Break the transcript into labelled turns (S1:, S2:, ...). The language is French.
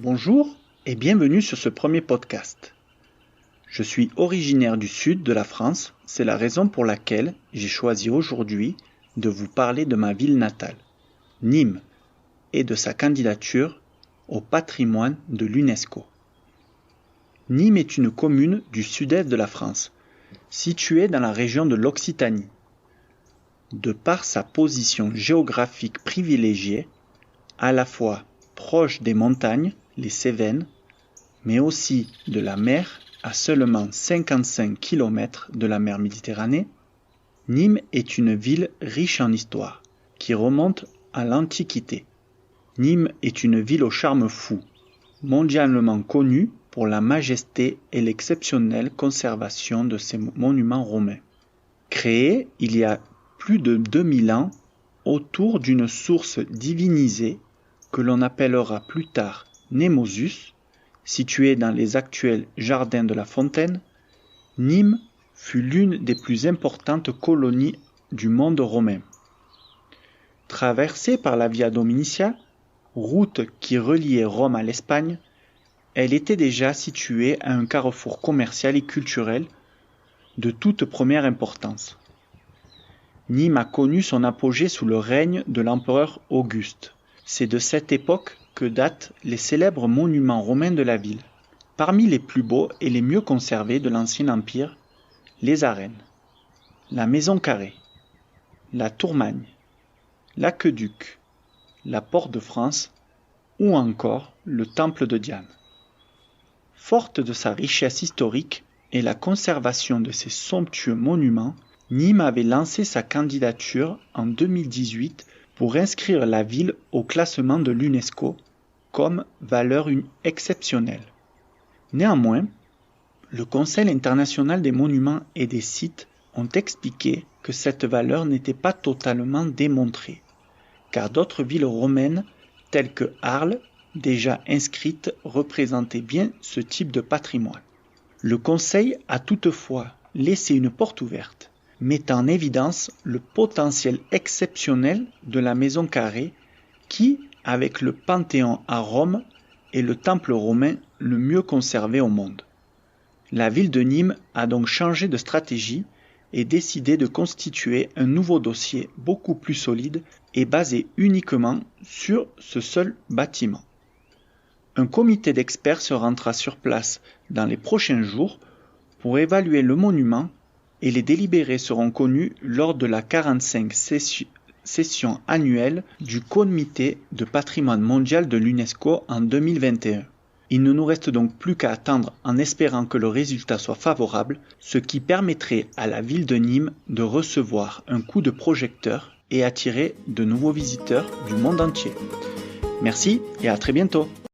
S1: Bonjour et bienvenue sur ce premier podcast. Je suis originaire du sud de la France, c'est la raison pour laquelle j'ai choisi aujourd'hui de vous parler de ma ville natale, Nîmes, et de sa candidature au patrimoine de l'UNESCO. Nîmes est une commune du sud-est de la France, située dans la région de l'Occitanie. De par sa position géographique privilégiée, à la fois proche des montagnes, les Cévennes, mais aussi de la mer à seulement 55 km de la mer Méditerranée, Nîmes est une ville riche en histoire, qui remonte à l'Antiquité. Nîmes est une ville au charme fou, mondialement connue pour la majesté et l'exceptionnelle conservation de ses monuments romains. Créée il y a plus de 2000 ans autour d'une source divinisée que l'on appellera plus tard Némosus, située dans les actuels jardins de la Fontaine, Nîmes fut l'une des plus importantes colonies du monde romain. Traversée par la Via Domitia, route qui reliait Rome à l'Espagne, elle était déjà située à un carrefour commercial et culturel de toute première importance. Nîmes a connu son apogée sous le règne de l'empereur Auguste. C'est de cette époque que datent les célèbres monuments romains de la ville. Parmi les plus beaux et les mieux conservés de l'Ancien Empire, les arènes, la maison carrée, la Tourmagne, l'aqueduc, la Porte de France ou encore le temple de Diane. Forte de sa richesse historique et la conservation de ses somptueux monuments, Nîmes avait lancé sa candidature en 2018 pour inscrire la ville au classement de l'UNESCO comme valeur exceptionnelle. Néanmoins, le Conseil international des monuments et des sites ont expliqué que cette valeur n'était pas totalement démontrée, car d'autres villes romaines telles que Arles, déjà inscrites, représentaient bien ce type de patrimoine. Le Conseil a toutefois laissé une porte ouverte, mettant en évidence le potentiel exceptionnel de la maison carrée qui, avec le Panthéon à Rome, est le temple romain le mieux conservé au monde. La ville de Nîmes a donc changé de stratégie et décidé de constituer un nouveau dossier beaucoup plus solide et basé uniquement sur ce seul bâtiment. Un comité d'experts se rendra sur place dans les prochains jours pour évaluer le monument et les délibérés seront connus lors de la 45e session annuelle du Comité de patrimoine mondial de l'UNESCO en 2021. Il ne nous reste donc plus qu'à attendre en espérant que le résultat soit favorable, ce qui permettrait à la ville de Nîmes de recevoir un coup de projecteur et attirer de nouveaux visiteurs du monde entier. Merci et à très bientôt.